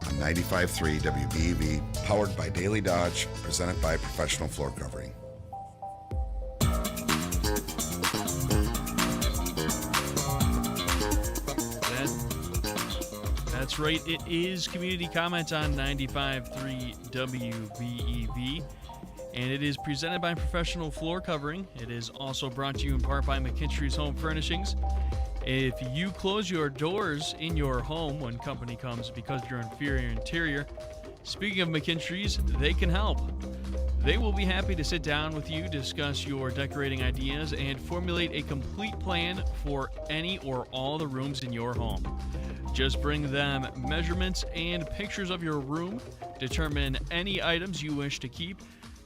on 95.3 WBEV, powered by Daily Dodge, presented by Professional Floor Covering. That's right. It is Community Comment on 95.3 WBEV, and it is presented by Professional Floor Covering. It is also brought to you in part by McKinstry's Home Furnishings. If you close your doors in your home when company comes because of your inferior interior, speaking of McKinstry's, they can help. They will be happy to sit down with you, discuss your decorating ideas, and formulate a complete plan for any or all the rooms in your home. Just bring them measurements and pictures of your room, determine any items you wish to keep,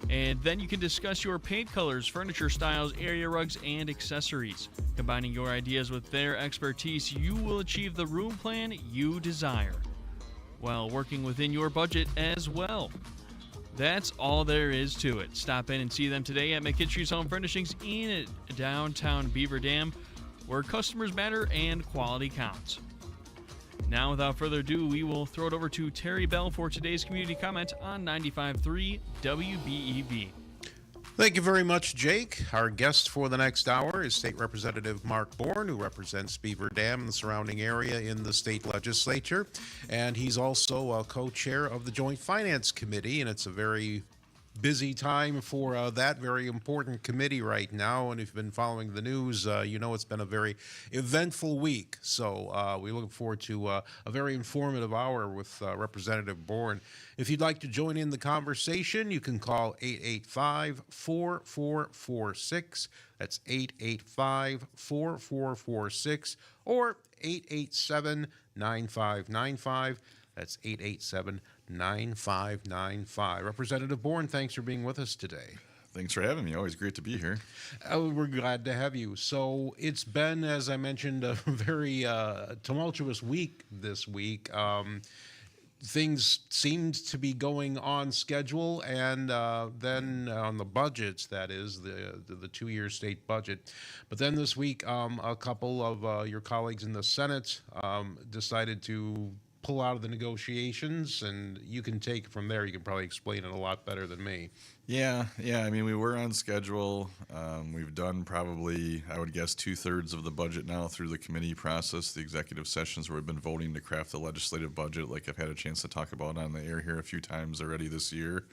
and then you can discuss your paint colors, furniture styles, area rugs, and accessories. Combining your ideas with their expertise, you will achieve the room plan you desire, while working within your budget as well. That's all there is to it. Stop in and see them today at McKinstry's Home Furnishings in downtown Beaver Dam, where customers matter and quality counts. Now, without further ado, we will throw it over to Terry Bell for today's community comment on 95.3 WBEV. Thank you very much, Jake. Our guest for the next hour is State Representative Mark Bourne, who represents Beaver Dam and the surrounding area in the state legislature. And he's also a co-chair of the Joint Finance Committee, and it's a very busy time for that very important committee right now. And if you've been following the news, you know it's been a very eventful week. So we look forward to a very informative hour with Representative Bourne. If you'd like to join in the conversation, you can call 885-4446. That's 885-4446 or 887-9595. That's 887-9595. Representative Bourne, thanks for being with us today. Thanks for having me. Always great to be here. We're glad to have you. So it's been, as I mentioned, a very tumultuous week this week. Things seemed to be going on schedule, and then on the budgets, that is, the two-year state budget. But then this week, a couple of your colleagues in the Senate decided to pull out of the negotiations, and you can take it from there. You can probably explain it a lot better than me. Yeah. I mean, we were on schedule. We've done probably, I would guess, 2/3 of the budget now through the committee process, the executive sessions where we've been voting to craft the legislative budget, like I've had a chance to talk about on the air here a few times already this year.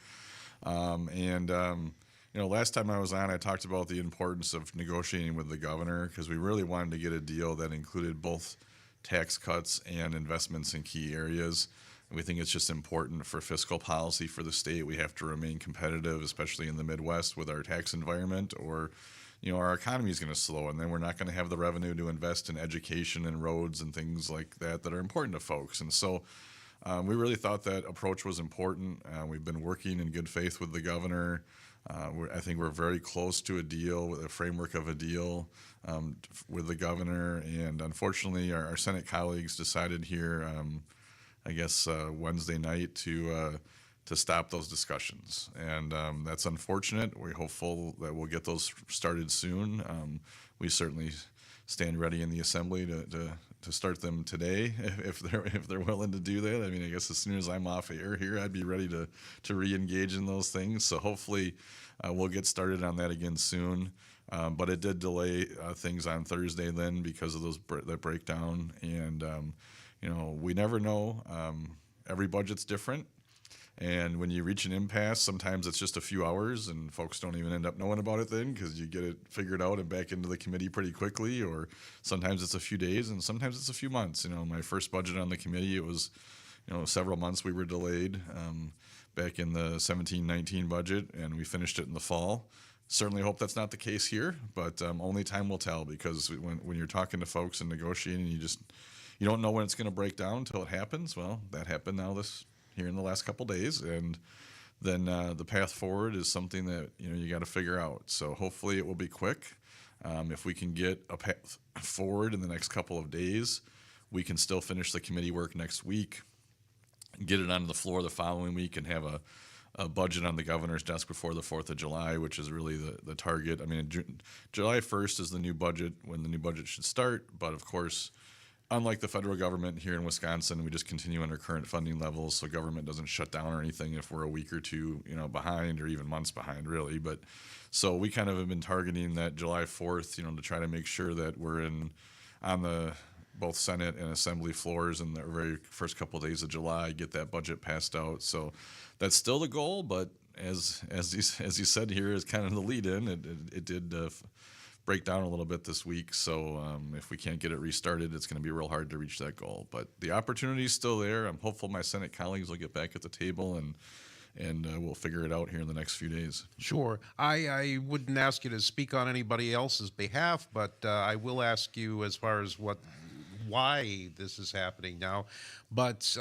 Last time I was on, I talked about the importance of negotiating with the governor because we really wanted to get a deal that included both tax cuts and investments in key areas. And we think it's just important for fiscal policy for the state. We have to remain competitive, especially in the Midwest with our tax environment, or our economy is going to slow, and then we're not going to have the revenue to invest in education and roads and things like that are important to folks. And so we really thought that approach was important. We've been working in good faith with the governor. I think we're very close to a deal, with a framework of a deal with the governor. And unfortunately, our Senate colleagues decided here, Wednesday night to stop those discussions. And that's unfortunate. We're hopeful that we'll get those started soon. We certainly stand ready in the Assembly to start them today if they're willing to do that. I mean, I guess as soon as I'm off air here, I'd be ready to re-engage in those things. So hopefully we'll get started on that again soon. But it did delay things on Thursday then because of that breakdown. And we never know. Every budget's different. And when you reach an impasse, sometimes it's just a few hours and folks don't even end up knowing about it then because you get it figured out and back into the committee pretty quickly, or sometimes it's a few days and sometimes it's a few months. My first budget on the committee, it was, several months we were delayed back in the 17-19 budget, and we finished it in the fall. Certainly hope that's not the case here, but only time will tell, because when you're talking to folks and negotiating, you don't know when it's going to break down until it happens. Well, that happened here in the last couple days, and then the path forward is something that you got to figure out. So hopefully it will be quick. If we can get a path forward in the next couple of days, we can still finish the committee work next week, get it onto the floor the following week, and have a budget on the governor's desk before the 4th of July, which is really the target. I mean, July 1st is the new budget, when the new budget should start, but of course unlike the federal government here in Wisconsin, we just continue under current funding levels, so government doesn't shut down or anything if we're a week or two, behind or even months behind, really. But so we kind of have been targeting that July 4th, to try to make sure that we're on the both Senate and Assembly floors in the very first couple of days of July, get that budget passed out. So that's still the goal, but as you said here, is kind of the lead in. It did break down a little bit this week. So if we can't get it restarted, it's going to be real hard to reach that goal. But the opportunity is still there. I'm hopeful my Senate colleagues will get back at the table and we'll figure it out here in the next few days. Sure. I wouldn't ask you to speak on anybody else's behalf, but I will ask you as far as why this is happening now. But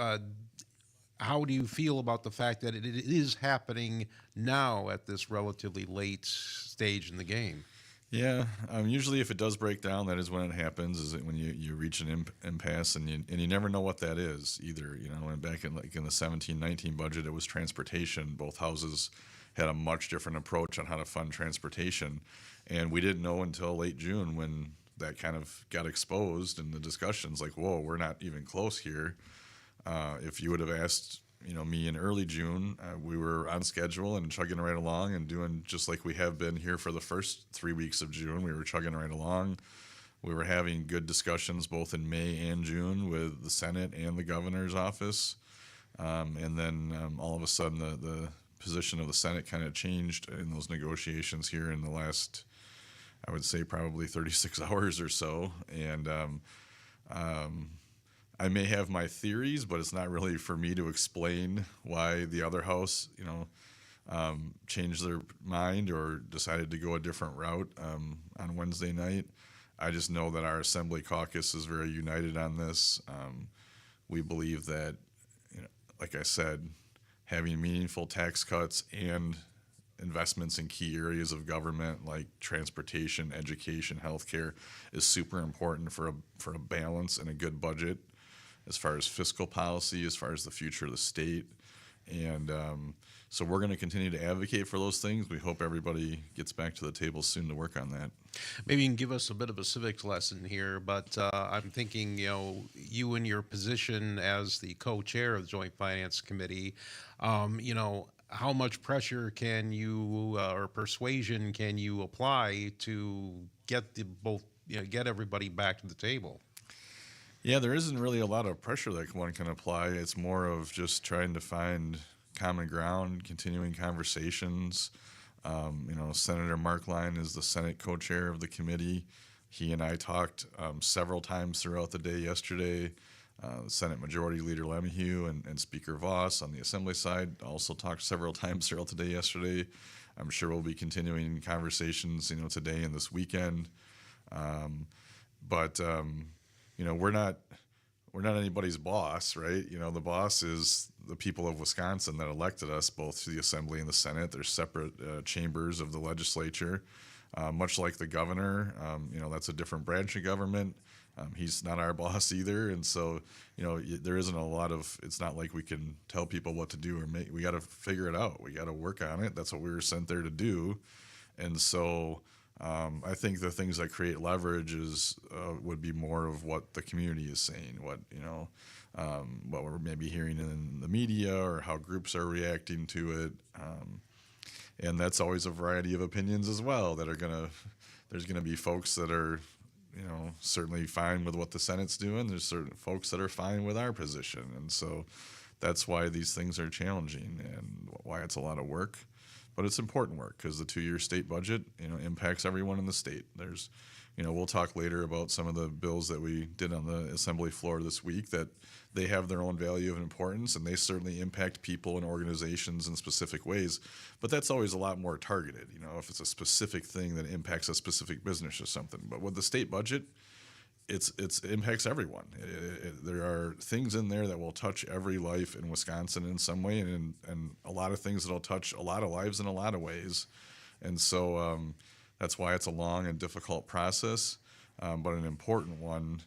how do you feel about the fact that it is happening now at this relatively late stage in the game? Yeah, usually if it does break down, that is when it happens. Is it when you reach an impasse, and you never know what that is either. And back in the 17-19 budget, it was transportation. Both houses had a much different approach on how to fund transportation, and we didn't know until late June when that kind of got exposed in the discussions. Like, whoa, we're not even close here. If you would have asked me in early June, we were on schedule and chugging right along and doing just like we have been here for the first 3 weeks of June. We were chugging right along. We were having good discussions both in May and June with the Senate and the governor's office. And then all of a sudden the position of the Senate kind of changed in those negotiations here in the last, I would say, probably 36 hours or so. And I may have my theories, but it's not really for me to explain why the other house, changed their mind or decided to go a different route on Wednesday night. I just know that our Assembly caucus is very united on this. We believe that, like I said, having meaningful tax cuts and investments in key areas of government like transportation, education, healthcare is super important for a balance and a good budget as far as fiscal policy, as far as the future of the state. And so we're going to continue to advocate for those things. We hope everybody gets back to the table soon to work on that. Maybe you can give us a bit of a civics lesson here, but I'm thinking, you in your position as the co-chair of the Joint Finance Committee, how much pressure can you or persuasion can you apply to get get everybody back to the table? Yeah, there isn't really a lot of pressure that one can apply. It's more of just trying to find common ground, continuing conversations. Senator Mark Line is the Senate co-chair of the committee. He and I talked several times throughout the day yesterday. Senate Majority Leader Lemieux and Speaker Voss on the Assembly side also talked several times throughout the day yesterday. I'm sure we'll be continuing conversations, today and this weekend. But we're not anybody's boss, right? The boss is the people of Wisconsin that elected us both to the Assembly and the Senate. They're separate chambers of the legislature, much like the governor. That's a different branch of government. He's not our boss either, and so there isn't a lot of. It's not like we can tell people what to do or make. We got to figure it out. We got to work on it. That's what we were sent there to do, and so. I think the things that create leverage would be more of what the community is saying, what we're maybe hearing in the media or how groups are reacting to it, and that's always a variety of opinions as well. There's gonna be folks that are certainly fine with what the Senate's doing. There's certain folks that are fine with our position, and so that's why these things are challenging and why it's a lot of work. But it's important work because the 2-year state budget, impacts everyone in the state. There's, we'll talk later about some of the bills that we did on the Assembly floor this week that they have their own value of importance and they certainly impact people and organizations in specific ways. But that's always a lot more targeted, if it's a specific thing that impacts a specific business or something. But with the state budget, it impacts everyone. There are things in there that will touch every life in Wisconsin in some way, and a lot of things that'll touch a lot of lives in a lot of ways. And so that's why it's a long and difficult process, but an important one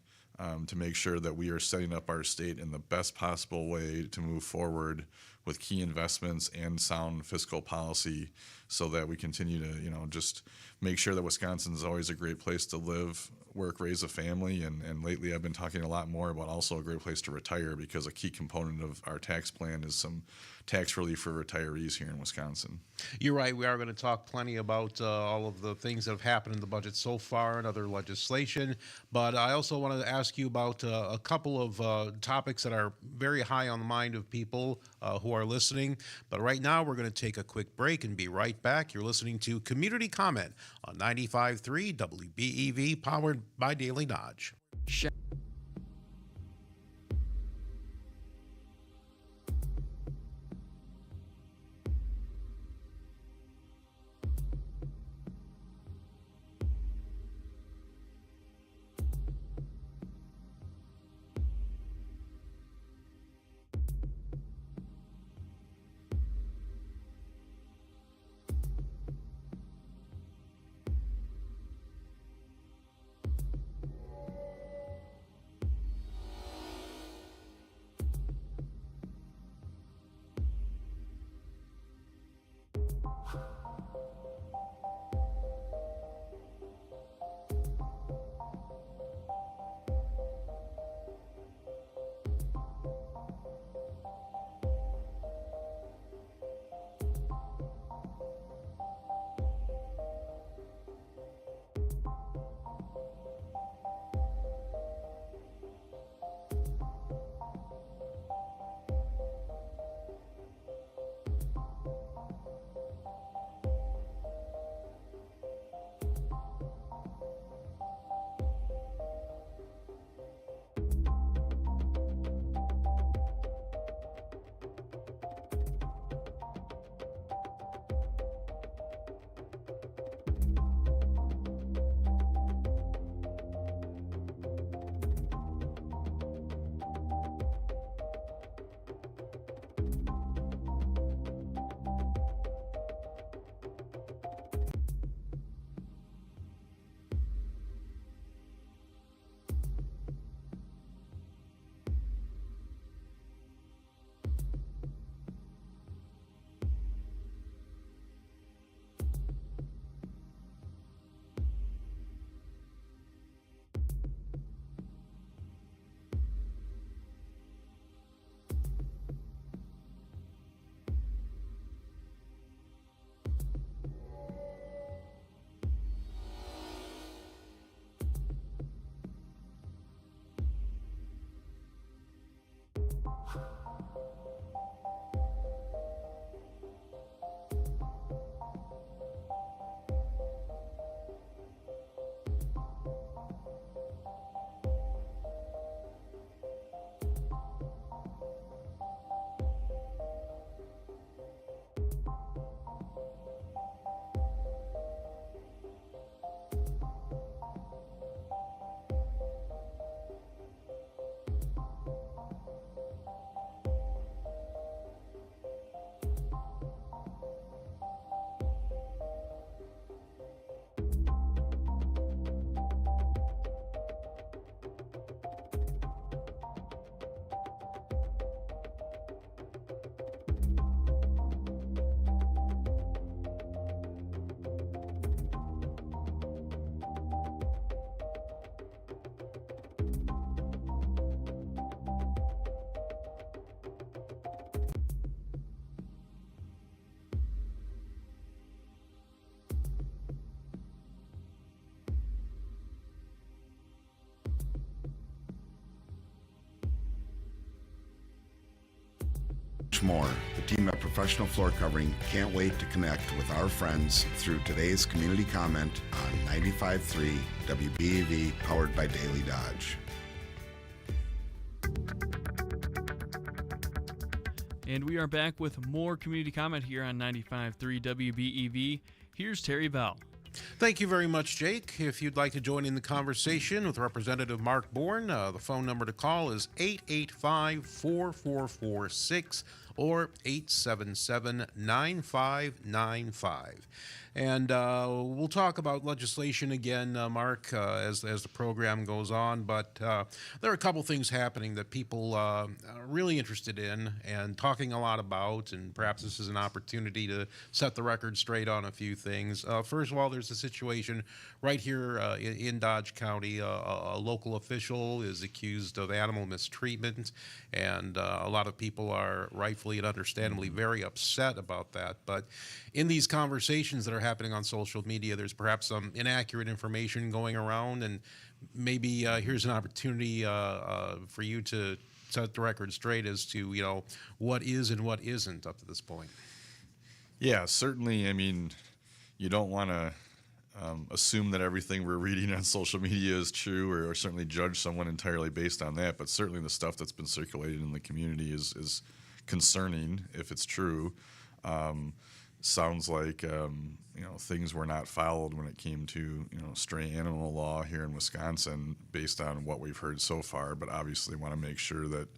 to make sure that we are setting up our state in the best possible way to move forward with key investments and sound fiscal policy, so that we continue to, just make sure that Wisconsin is always a great place to live, work, raise a family. And lately I've been talking a lot more about also a great place to retire, because a key component of our tax plan is some tax relief for retirees here in Wisconsin. You're right. We are going to talk plenty about all of the things that have happened in the budget so far and other legislation. But I also wanted to ask you about a couple of topics that are very high on the mind of people who are listening. But right now, we're going to take a quick break and be right back. You're listening to Community Comment on 95.3 WBEV, powered by Daily Dodge. More. The team at Professional Floor Covering can't wait to connect with our friends through today's community comment on 95.3 WBEV, powered by Daily Dodge. And we are back with more community comment here on 95.3 WBEV. Here's Terry Vowell. Thank you very much, Jake. If you'd like to join in the conversation with Representative Mark Bourne, the phone number to call is 885-4446. or 877-9595. And we'll talk about legislation again, Mark, as the program goes on. But there are a couple things happening that people are really interested in and talking a lot about. And perhaps this is an opportunity to set the record straight on a few things. First of all, there's a situation right here in Dodge County. A local official is accused of animal mistreatment, and a lot of people are rightfully and understandably very upset about that. But in these conversations that are happening on social media, there's perhaps some inaccurate information going around, and maybe here's an opportunity for you to set the record straight as to, you know, what is and what isn't up to this point. Yeah, certainly. I mean, you don't want to assume that everything we're reading on social media is true, or certainly judge someone entirely based on that. But certainly the stuff that's been circulated in the community is concerning if it's true. Sounds like things were not followed when it came to stray animal law here in Wisconsin, based on what we've heard so far. But obviously, want to make sure that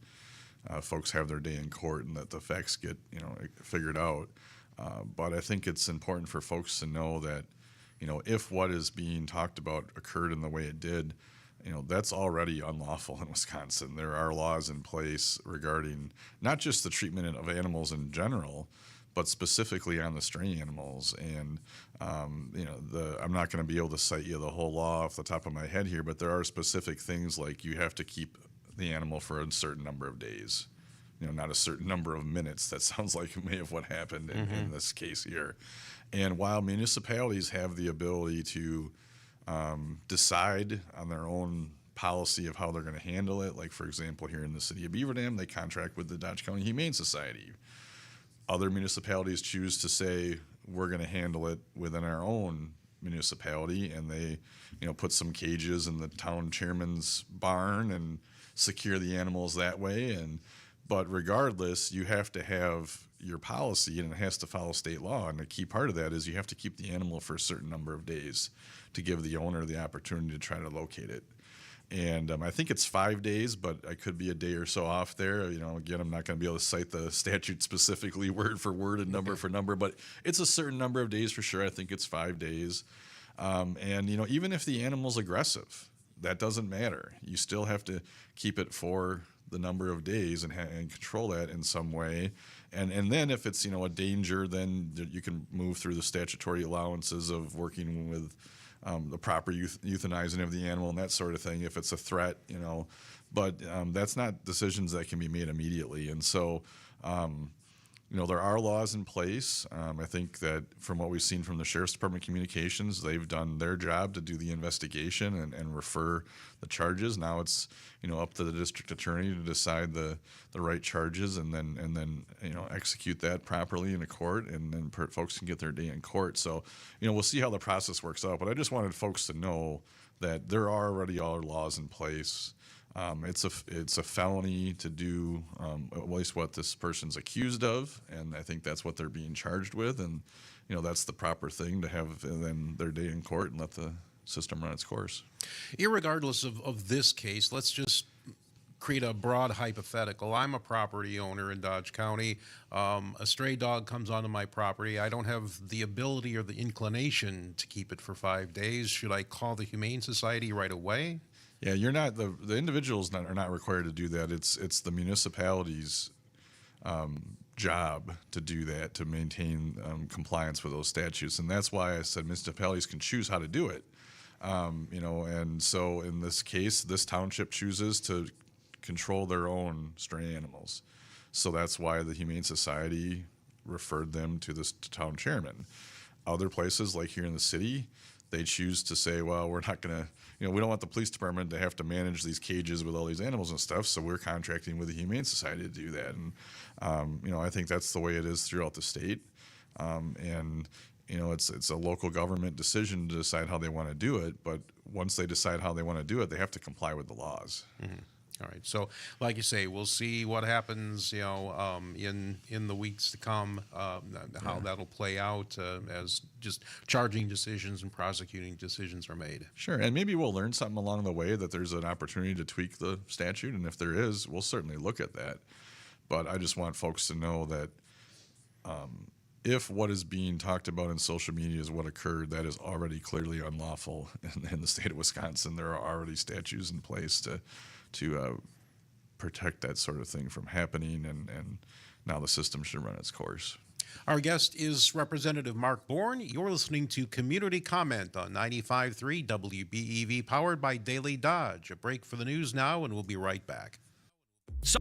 folks have their day in court and that the facts get figured out. But I think it's important for folks to know that if what is being talked about occurred in the way it did, that's already unlawful in Wisconsin. There are laws in place regarding not just the treatment of animals in general, but specifically on the stray animals. And I'm not going to be able to cite you the whole law off the top of my head here, but there are specific things like you have to keep the animal for a certain number of days, not a certain number of minutes. That sounds like may have what happened in this case here. And while municipalities have the ability to decide on their own policy of how they're going to handle it, like for example here in the city of Beaver Dam, they contract with the Dodge County Humane Society. Other municipalities choose to say we're going to handle it within our own municipality, and they put some cages in the town chairman's barn and secure the animals that way. But regardless, you have to have your policy, and it has to follow state law. And a key part of that is you have to keep the animal for a certain number of days to give the owner the opportunity to try to locate it. And I think it's 5 days, but I could be a day or so off there. Again, I'm not going to be able to cite the statute specifically word for word and number for number, but it's a certain number of days for sure. I think it's 5 days. Even if the animal's aggressive, that doesn't matter. You still have to keep it for the number of days and control that in some way. And then if it's, a danger, then you can move through the statutory allowances of working with the proper euthanizing of the animal and that sort of thing if it's a threat, but that's not decisions that can be made immediately. And so, there are laws in place. I think that from what we've seen from the Sheriff's Department communications, they've done their job to do the investigation and refer the charges. Now it's up to the district attorney to decide the right charges and then execute that properly in a court, and then folks can get their day in court. So we'll see how the process works out. But I just wanted folks to know that there are already all laws in place. It's a felony to do at least what this person's accused of, and I think that's what they're being charged with, and that's the proper thing to have then their day in court and let the system run its course. Irregardless of this case, let's just create a broad hypothetical. I'm a property owner in Dodge County. A stray dog comes onto my property. I don't have the ability or the inclination to keep it for 5 days. Should I call the Humane Society right away? Yeah, you're not the individuals are not required to do that. It's the municipality's job to do that, to maintain compliance with those statutes, and that's why I said municipalities can choose how to do it. And so in this case, this township chooses to control their own stray animals, so that's why the Humane Society referred them to this town chairman. Other places, like here in the city, they choose to say, well, we're not going to, we don't want the police department to have to manage these cages with all these animals and stuff, so we're contracting with the Humane Society to do that. And, I think that's the way it is throughout the state. It's a local government decision to decide how they want to do it, but once they decide how they want to do it, they have to comply with the laws. Mm-hmm. All right. So, like you say, we'll see what happens, in the weeks to come, how that'll play out as just charging decisions and prosecuting decisions are made. Sure. And maybe we'll learn something along the way, that there's an opportunity to tweak the statute. And if there is, we'll certainly look at that. But I just want folks to know that if what is being talked about in social media is what occurred, that is already clearly unlawful in the state of Wisconsin. There are already statutes in place to protect that sort of thing from happening, and now the system should run its course. Our guest is Representative Mark Bourne. You're listening to Community Comment on 95.3 WBEV, powered by Daily Dodge. A break for the news now, and we'll be right back. So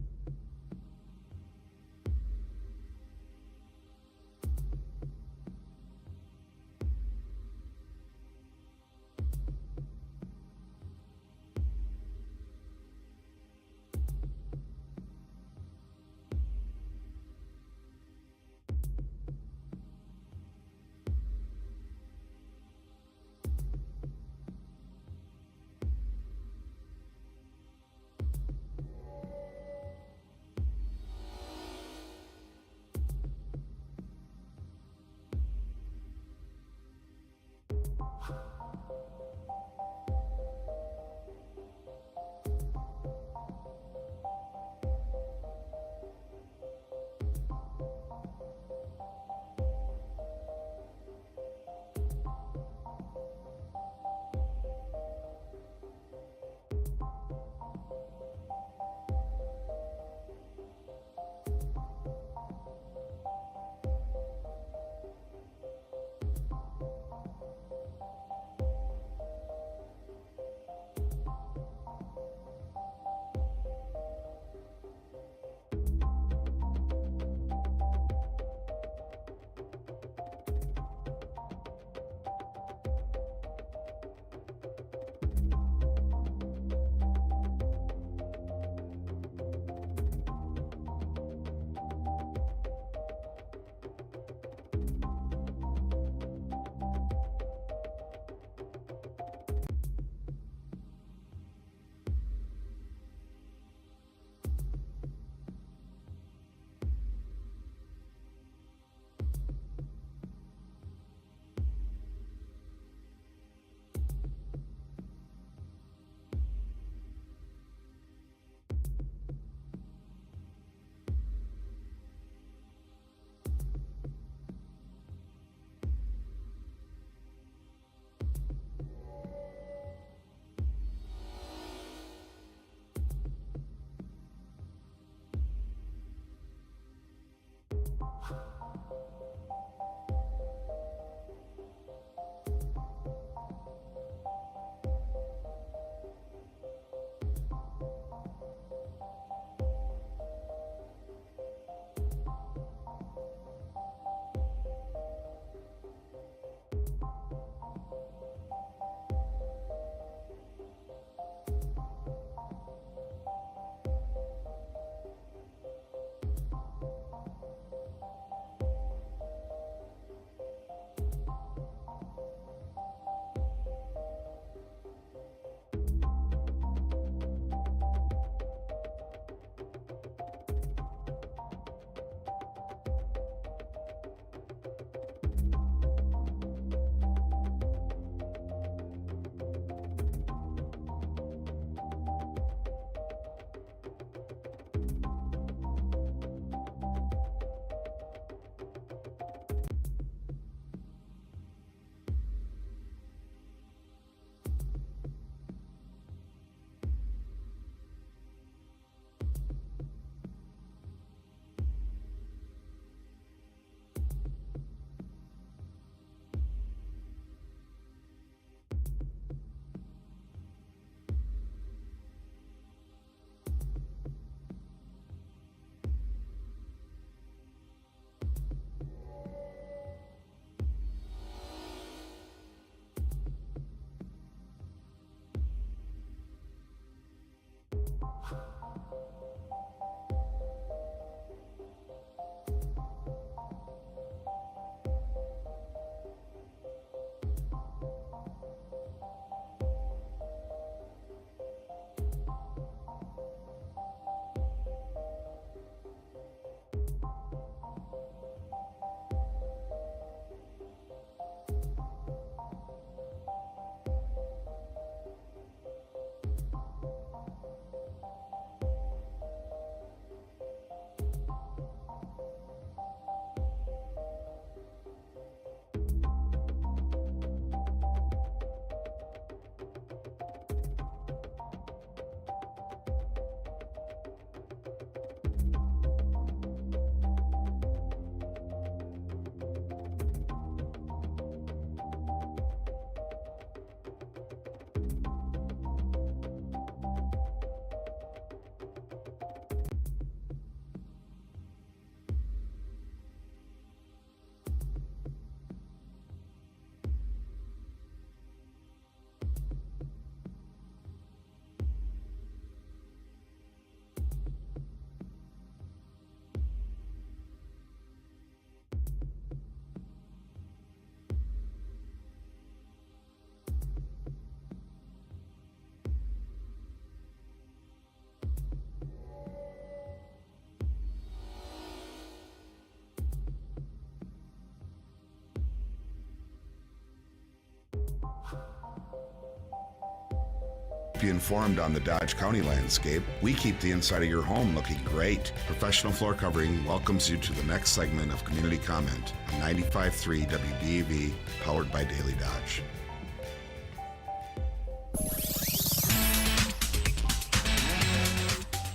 you informed on the Dodge County landscape. We keep the inside of your home looking great. Professional Floor Covering welcomes you to the next segment of Community Comment on 95.3 WBEV, powered by Daily Dodge.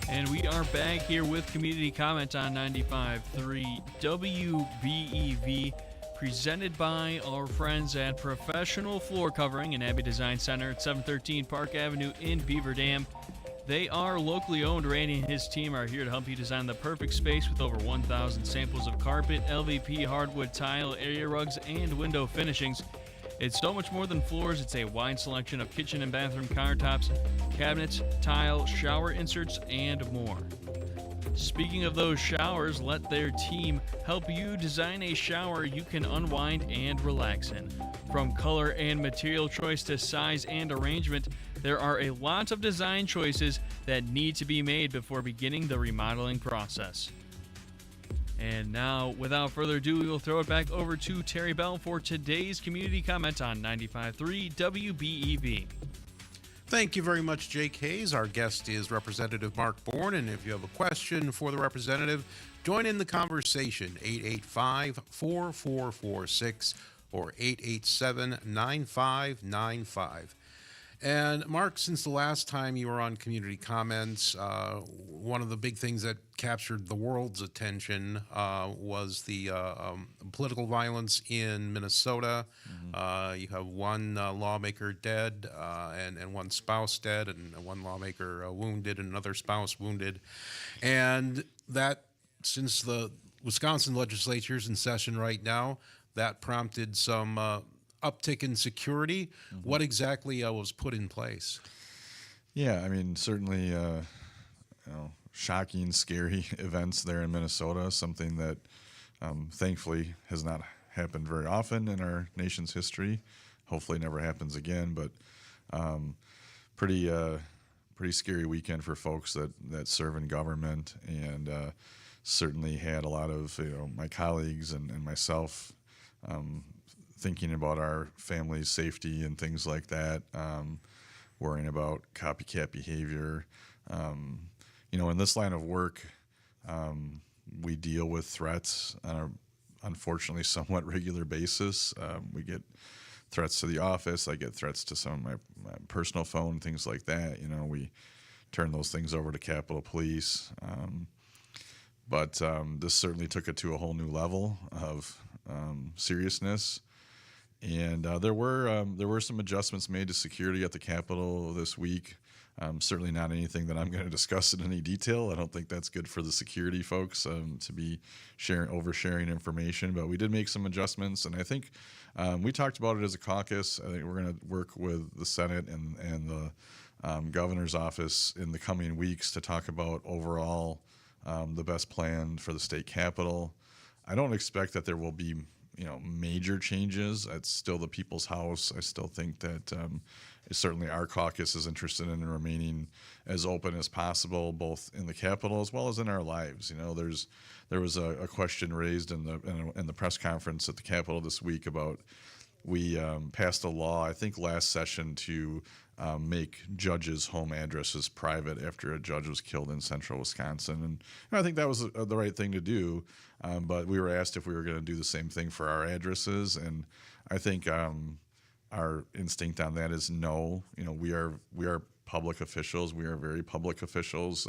And we are back here with Community Comment on 95.3 WBEV, presented by our friends at Professional Floor Covering and Abbey Design Center at 713 Park Avenue in Beaver Dam. They are locally owned. Randy and his team are here to help you design the perfect space with over 1,000 samples of carpet, LVP, hardwood, tile, area rugs, and window finishings. It's so much more than floors. It's a wide selection of kitchen and bathroom countertops, cabinets, tile, shower inserts, and more. Speaking of those showers, let their team help you design a shower you can unwind and relax in. From color and material choice to size and arrangement, there are a lot of design choices that need to be made before beginning the remodeling process. And now, without further ado, we will throw it back over to Terry Bell for today's Community Comment on 95.3 WBEV. Thank you very much, Jake Hayes. Our guest is Representative Mark Bourne, and if you have a question for the representative, join in the conversation, 885-4446 or 887-9595. And Mark, since the last time you were on Community Comments, one of the big things that captured the world's attention was the political violence in Minnesota. You have one lawmaker dead and one spouse dead, and one lawmaker wounded and another spouse wounded. And that, since the Wisconsin legislature is in session right now, that prompted some uptick in security. What exactly was put in place? Yeah, I mean, certainly, shocking, scary events there in Minnesota, something that thankfully has not happened very often in our nation's history. Hopefully never happens again, but pretty scary weekend for folks that serve in government, and certainly had a lot of my colleagues and myself thinking about our family's safety and things like that, worrying about copycat behavior. In this line of work, we deal with threats on a, unfortunately, somewhat regular basis. We get threats to the office. I get threats to some of my personal phone, things like that. We turn those things over to Capitol Police. But this certainly took it to a whole new level of seriousness. And there were some adjustments made to security at the Capitol this week. Certainly not anything that I'm going to discuss in any detail. I don't think that's good for the security folks to be oversharing information. But we did make some adjustments, and I think we talked about it as a caucus. I think we're going to work with the Senate and the governor's office in the coming weeks to talk about overall the best plan for the state capitol. I don't expect that there will be major changes. It's still the people's house. I still think that certainly our caucus is interested in remaining as open as possible, both in the Capitol as well as in our lives. There was a question raised in the press conference at the Capitol this week about we passed a law, I think last session, to make judges' home addresses private after a judge was killed in central Wisconsin. And I think that was the right thing to do. But we were asked if we were going to do the same thing for our addresses. And I think our instinct on that is no. We are public officials. We are very public officials.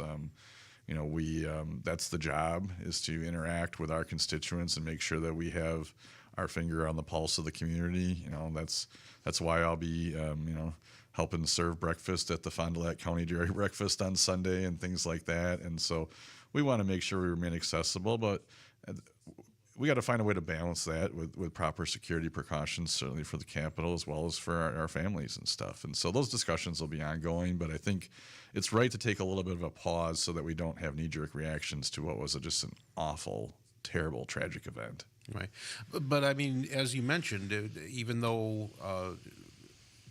That's the job, is to interact with our constituents and make sure that we have our finger on the pulse of the community. That's why I'll be helping serve breakfast at the Fond du Lac County Dairy Breakfast on Sunday and things like that. And so we want to make sure we remain accessible, but we got to find a way to balance that with proper security precautions, certainly for the Capitol as well as for our families and stuff. And so those discussions will be ongoing, but I think it's right to take a little bit of a pause so that we don't have knee-jerk reactions to what was just an awful, terrible, tragic event. Right. But I mean, as you mentioned, even though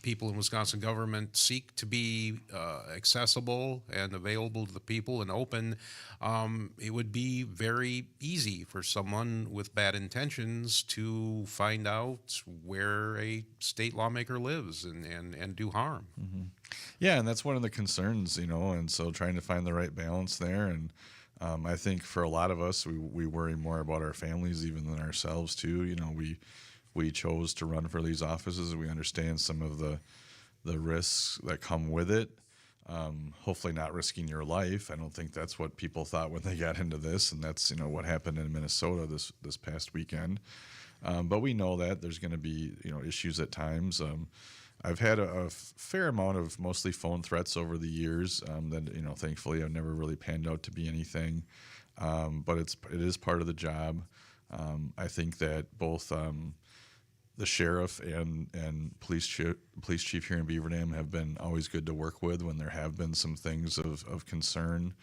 people in Wisconsin government seek to be accessible and available to the people and open, it would be very easy for someone with bad intentions to find out where a state lawmaker lives and do harm. Yeah, and that's one of the concerns, and so trying to find the right balance there. And I think for a lot of us, we worry more about our families even than ourselves too. We chose to run for these offices. We understand some of the risks that come with it. Hopefully not risking your life. I don't think that's what people thought when they got into this, and that's what happened in Minnesota this past weekend. But we know that there's going to be issues at times. I've had a fair amount of mostly phone threats over the years that thankfully have never really panned out to be anything. But it is part of the job. I think that both the sheriff and police chief here in Beaver Dam have been always good to work with when there have been some things of concern.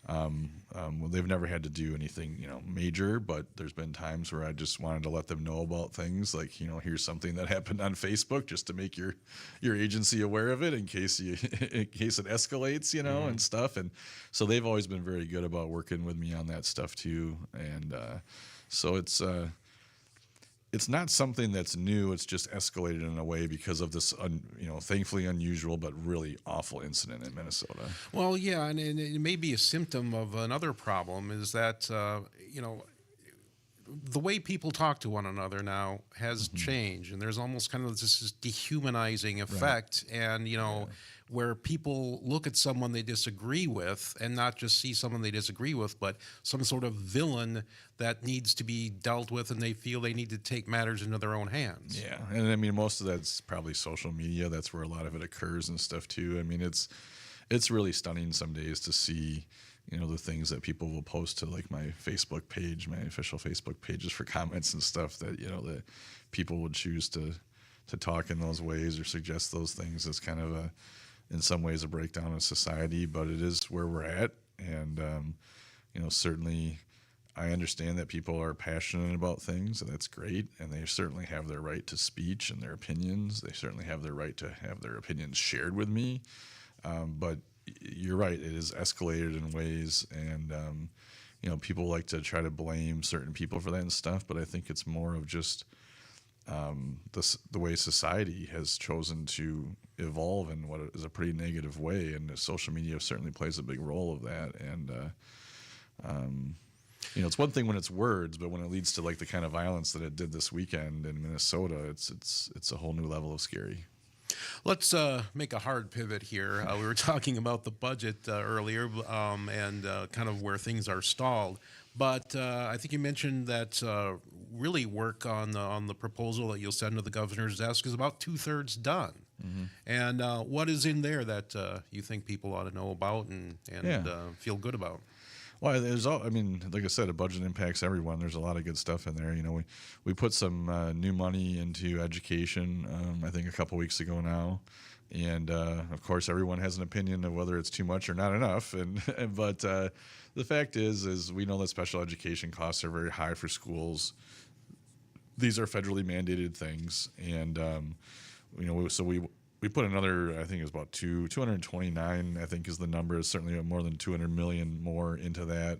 Well, they've never had to do anything, major, but there's been times where I just wanted to let them know about things like, here's something that happened on Facebook just to make your agency aware of it in case it escalates, and stuff. And so they've always been very good about working with me on that stuff too. And so it's not something that's new. It's just escalated in a way because of this, thankfully unusual but really awful incident in Minnesota. Well, yeah, and it may be a symptom of another problem is that, the way people talk to one another now has changed, and there's almost kind of this dehumanizing effect, and, where people look at someone they disagree with and not just see someone they disagree with, but some sort of villain that needs to be dealt with, and they feel they need to take matters into their own hands. Yeah, and I mean, most of that's probably social media. That's where a lot of it occurs and stuff too. I mean, it's really stunning some days to see, the things that people will post to like my Facebook page, my official Facebook pages for comments and stuff that, that people would choose to talk in those ways or suggest those things. It's kind of in some ways a breakdown of society, but it is where we're at. And, certainly I understand that people are passionate about things, and that's great. And they certainly have their right to speech and their opinions. They certainly have their right to have their opinions shared with me. But you're right, it is escalated in ways, and people like to try to blame certain people for that and stuff, but I think it's more of just the way society has chosen to evolve in what is a pretty negative way, and social media certainly plays a big role of that. And it's one thing when it's words, but when it leads to like the kind of violence that it did this weekend in Minnesota, it's a whole new level of scary. Let's make a hard pivot here. We were talking about the budget earlier and kind of where things are stalled. But I think you mentioned that really work on the proposal that you'll send to the governor's desk is about 2/3 done. And what is in there that you think people ought to know about and feel good about? Well, like I said, a budget impacts everyone. There's a lot of good stuff in there. We put some new money into education, I think a couple weeks ago now. And, of course, everyone has an opinion of whether it's too much or not enough. But the fact is we know that special education costs are very high for schools. These are federally mandated things. And, we put another, I think it was about 229, I think is the number. It's certainly more than 200 million more into that.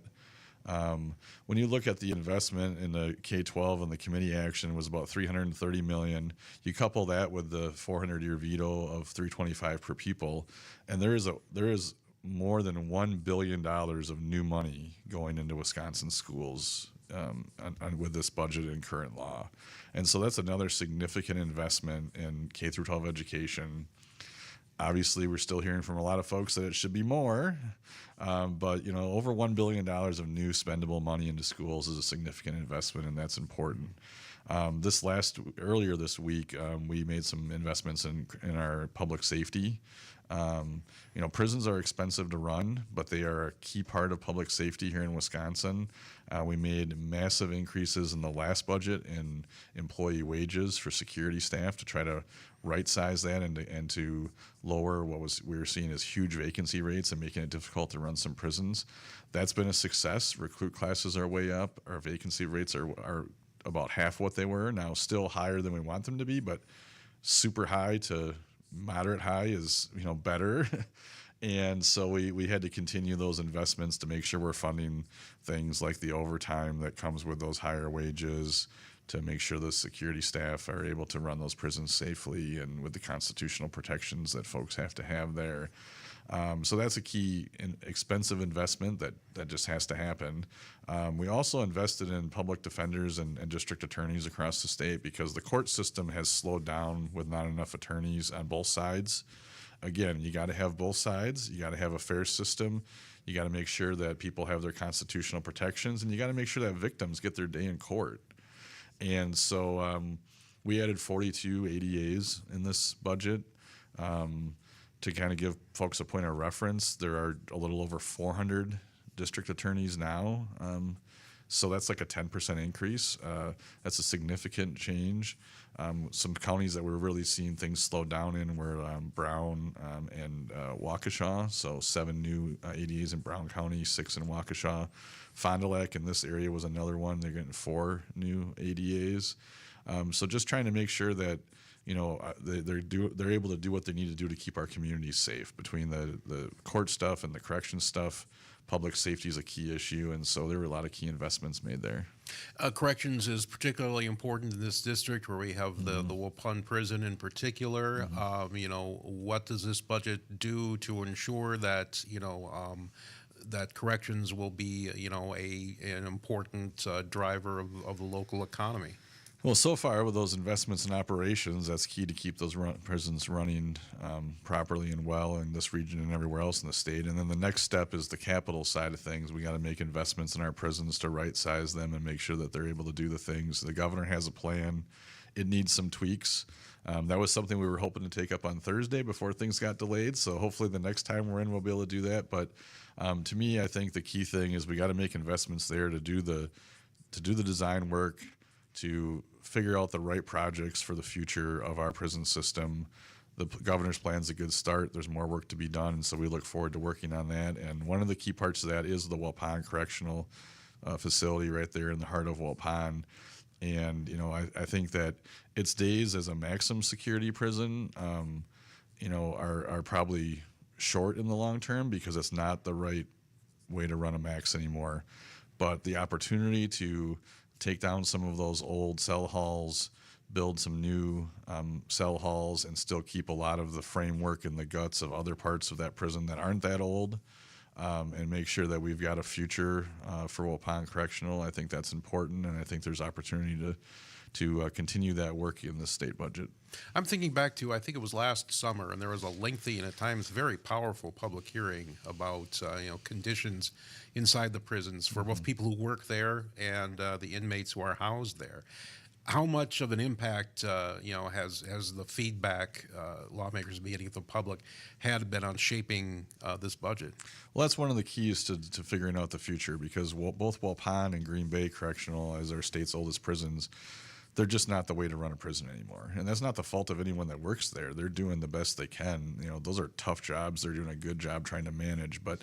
When you look at the investment in the K-12 and the committee action was about 330 million. You couple that with the 400-year veto of 325 per pupil, and there is more than $1 billion of new money going into Wisconsin schools with this budget and current law. And so that's another significant investment in K through 12 education. Obviously, we're still hearing from a lot of folks that it should be more, but over $1 billion of new spendable money into schools is a significant investment, and that's important. Earlier this week, we made some investments in our public safety. Prisons are expensive to run, but they are a key part of public safety here in Wisconsin. We made massive increases in the last budget in employee wages for security staff to try to right-size that and to lower what we were seeing as huge vacancy rates and making it difficult to run some prisons. That's been a success. Recruit classes are way up. Our vacancy rates are about half what they were now, still higher than we want them to be, but super high to moderate high is, better. And so we had to continue those investments to make sure we're funding things like the overtime that comes with those higher wages, to make sure the security staff are able to run those prisons safely and with the constitutional protections that folks have to have there. So that's a key expensive investment that just has to happen. We also invested in public defenders and district attorneys across the state because the court system has slowed down with not enough attorneys on both sides. Again, you got to have both sides. You got to have a fair system. You got to make sure that people have their constitutional protections, and you got to make sure that victims get their day in court. And so we added 42 ADAs in this budget. To kind of give folks a point of reference, there are a little over 400 district attorneys now. So that's like a 10% increase. That's a significant change. Some counties that we're really seeing things slow down in were Brown and Waukesha. So 7 new ADAs in Brown County, 6 in Waukesha. Fond du Lac in this area was another one. They're getting 4 new ADAs. So just trying to make sure that they're able to do what they need to do to keep our communities safe. Between the court stuff and the correction stuff, public safety is a key issue, and so there were a lot of key investments made there. Corrections is particularly important in this district where we have the Waupun prison in particular. What does this budget do to ensure that that corrections will be an important driver of the local economy? Well, so far with those investments in operations, that's key to keep those prisons running properly and well in this region and everywhere else in the state. And then the next step is the capital side of things. We got to make investments in our prisons to right size them and make sure that they're able to do the things. The governor has a plan. It needs some tweaks. That was something we were hoping to take up on Thursday before things got delayed. So hopefully the next time we're in, we'll be able to do that. But to me, I think the key thing is we got to make investments there to do the design work, to figure out the right projects for the future of our prison system. The governor's plan is a good start. There's more work to be done, and so we look forward to working on that. And one of the key parts of that is the Waupun Correctional Facility right there in the heart of Waupun. And, I think that its days as a maximum security prison, are probably short in the long term because it's not the right way to run a max anymore. But the opportunity to take down some of those old cell halls, build some new cell halls, and still keep a lot of the framework and the guts of other parts of that prison that aren't that old, and make sure that we've got a future for Waupun Correctional. I think that's important, and I think there's opportunity to continue that work in the state budget. I'm thinking back to, I think it was last summer, and there was a lengthy and at times very powerful public hearing about conditions inside the prisons for both people who work there and the inmates who are housed there. How much of an impact, has the feedback lawmakers be getting from the public had been on shaping this budget? Well, that's one of the keys to figuring out the future, because both Waupun and Green Bay Correctional, as our state's oldest prisons, they're just not the way to run a prison anymore. And that's not the fault of anyone that works there. They're doing the best they can. Those are tough jobs. They're doing a good job trying to manage. But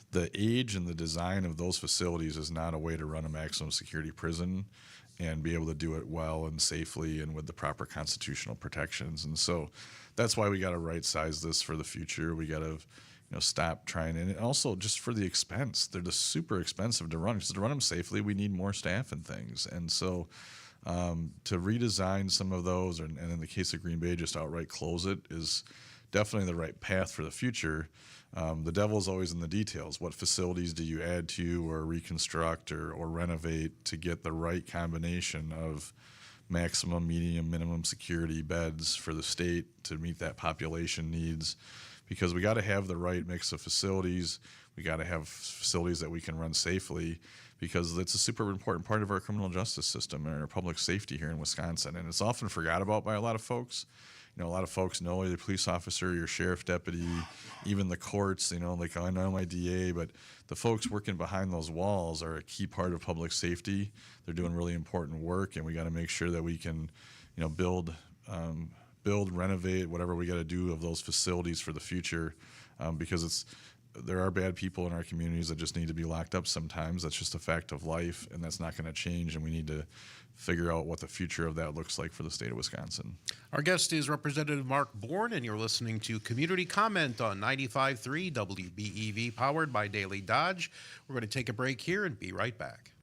the age and the design of those facilities is not a way to run a maximum security prison and be able to do it well and safely and with the proper constitutional protections. And so that's why we got to right size this for the future. We got to stop trying, and also just for the expense. They're just super expensive to run. So to run them safely, we need more staff and things. And so to redesign some of those, and in the case of Green Bay, just outright close it, is definitely the right path for the future. The devil's always in the details. What facilities do you add to or reconstruct or renovate to get the right combination of maximum, medium, minimum security beds for the state to meet that population needs? Because we got to have the right mix of facilities. We got to have facilities that we can run safely, because it's a super important part of our criminal justice system and our public safety here in Wisconsin. And it's often forgot about by a lot of folks. A lot of folks know your police officer, your sheriff deputy, even the courts, like, I know my DA, but the folks working behind those walls are a key part of public safety. They're doing really important work, and we got to make sure that we can, build, renovate, whatever we got to do of those facilities for the future, because there are bad people in our communities that just need to be locked up sometimes. That's just a fact of life, and that's not going to change, and we need to figure out what the future of that looks like for the state of Wisconsin. Our guest is Representative Mark Bourne, and you're listening to Community Comment on 95.3 WBEV, powered by Daily Dodge. We're going to take a break here and be right back.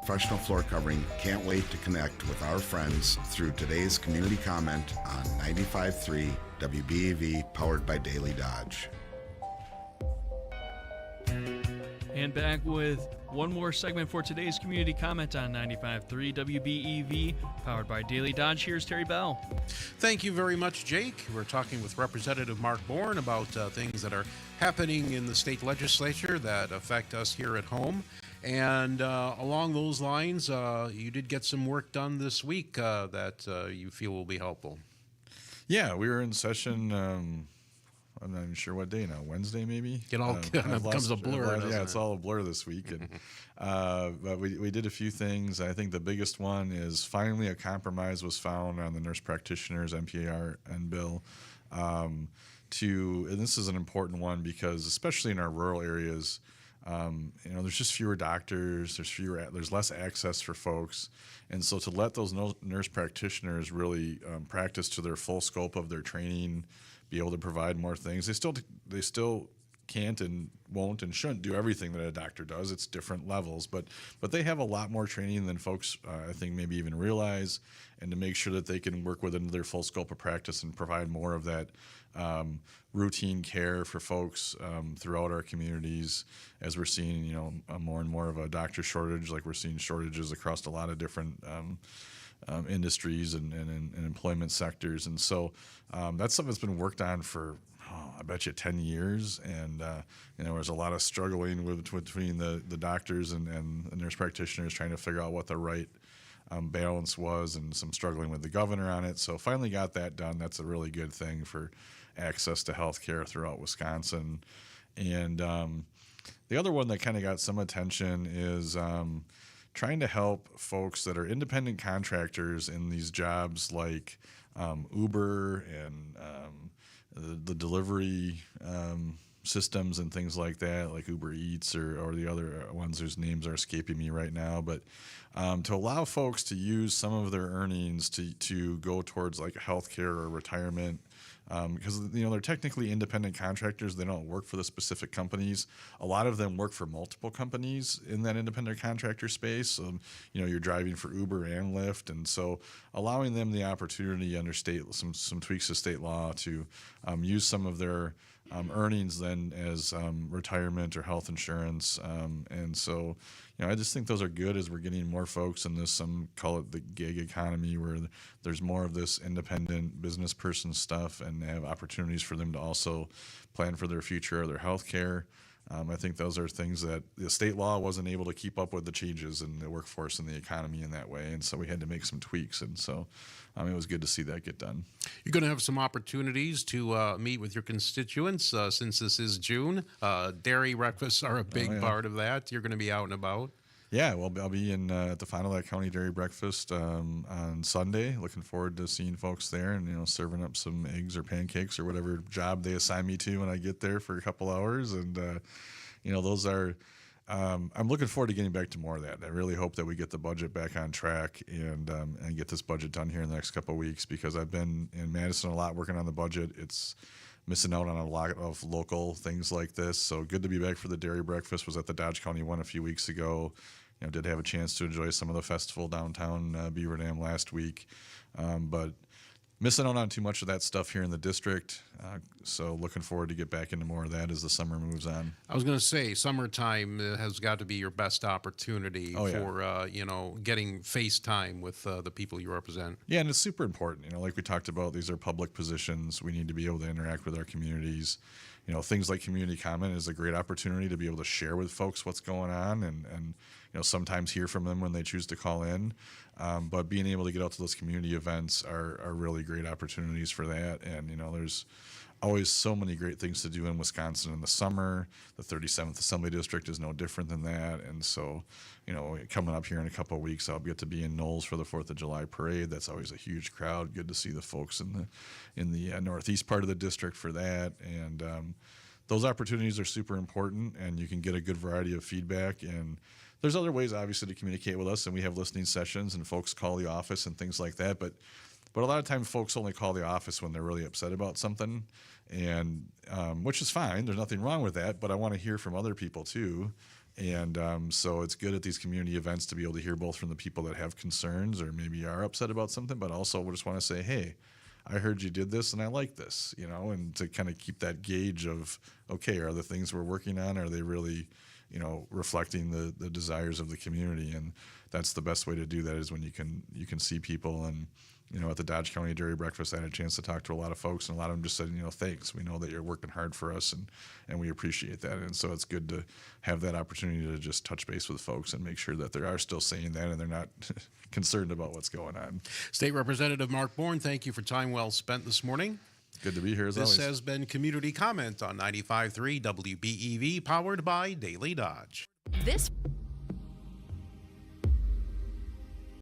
Professional floor covering can't wait to connect with our friends through today's community comment on 95.3 WBEV, powered by Daily Dodge. And back with One more segment for today's community comment on 95.3 WBEV, powered by Daily Dodge. Here's Terry Bell. Thank you very much, Jake. We're talking with Representative Mark Bourne about things that are happening in the state legislature that affect us here at home. And along those lines, you did get some work done this week that you feel will be helpful. Yeah, we were in session. I'm not even sure what day now. Wednesday, maybe. It all becomes a blur. Yeah, it's all a blur this week. And but we did a few things. I think the biggest one is finally a compromise was found on the nurse practitioners MPAR and bill. And this is an important one because especially in our rural areas, there's just fewer doctors. There's less access for folks, and so to let those nurse practitioners really practice to their full scope of their training, be able to provide more things. They still can't and won't and shouldn't do everything that a doctor does. It's different levels, but they have a lot more training than folks I think maybe even realize, and to make sure that they can work within their full scope of practice and provide more of that routine care for folks throughout our communities, as we're seeing more and more of a doctor shortage. Like we're seeing shortages across a lot of different industries and employment sectors, and so that's something that's been worked on for I bet you 10 years, and there's a lot of struggling between the doctors and the nurse practitioners trying to figure out what the right balance was, and some struggling with the governor on it. So finally got that done. That's a really good thing for access to health care throughout Wisconsin. And the other one that kind of got some attention is trying to help folks that are independent contractors in these jobs like Uber and the delivery systems and things like that, like Uber Eats or the other ones whose names are escaping me right now. But to allow folks to use some of their earnings to go towards like healthcare or retirement, because they're technically independent contractors. They don't work for the specific companies. A lot of them work for multiple companies in that independent contractor space. You're driving for Uber and Lyft, and so allowing them the opportunity under some tweaks to state law to use some of their earnings then as retirement or health insurance. And so, I just think those are good as we're getting more folks in this, some call it the gig economy, where there's more of this independent business person stuff and have opportunities for them to also plan for their future or their health care. I think those are things that the state law wasn't able to keep up with the changes in the workforce and the economy in that way. And so we had to make some tweaks. And so it was good to see that get done. You're going to have some opportunities to meet with your constituents since this is June. Dairy breakfasts are a big part of that. You're going to be out and about. Yeah, well, I'll be in at the Fond du Lac County Dairy Breakfast on Sunday. Looking forward to seeing folks there and, serving up some eggs or pancakes or whatever job they assign me to when I get there for a couple hours. And, those are I'm looking forward to getting back to more of that. I really hope that we get the budget back on track and get this budget done here in the next couple of weeks, because I've been in Madison a lot working on the budget. It's missing out on a lot of local things like this. So good to be back for the Dairy Breakfast. Was at the Dodge County one a few weeks ago. Did have a chance to enjoy some of the festival downtown Beaver Dam last week, but missing out on too much of that stuff here in the district. So looking forward to get back into more of that as the summer moves on. I was going to say, summertime has got to be your best opportunity for getting face time with the people you represent. Yeah, and it's super important. Like we talked about, these are public positions. We need to be able to interact with our communities. Things like community comment is a great opportunity to be able to share with folks what's going on and sometimes hear from them when they choose to call in. But being able to get out to those community events are really great opportunities for that. And, there's always so many great things to do in Wisconsin in the summer. The 37th Assembly District is no different than that. And so, coming up here in a couple of weeks, I'll get to be in Knowles for the 4th of July parade. That's always a huge crowd. Good to see the folks in the northeast part of the district for that. And those opportunities are super important, and you can get a good variety of feedback. And there's other ways, obviously, to communicate with us, and we have listening sessions, and folks call the office and things like that. But a lot of times, folks only call the office when they're really upset about something, and which is fine. There's nothing wrong with that. But I want to hear from other people too, and so it's good at these community events to be able to hear both from the people that have concerns or maybe are upset about something, but also we just want to say, hey, I heard you did this and I like this, and to kind of keep that gauge of, okay, are the things we're working on, are they really reflecting the desires of the community. And that's the best way to do that, is when you can see people. And at the Dodge County Dairy Breakfast, I had a chance to talk to a lot of folks, and a lot of them just said, thanks. We know that you're working hard for us, and we appreciate that. And so it's good to have that opportunity to just touch base with folks and make sure that they are still saying that and they're not concerned about what's going on. State Representative Mark Bourne, thank you for time well spent this morning. Good to be here as This always. has been Community Comment on 95.3 WBEV, powered by Daily Dodge. This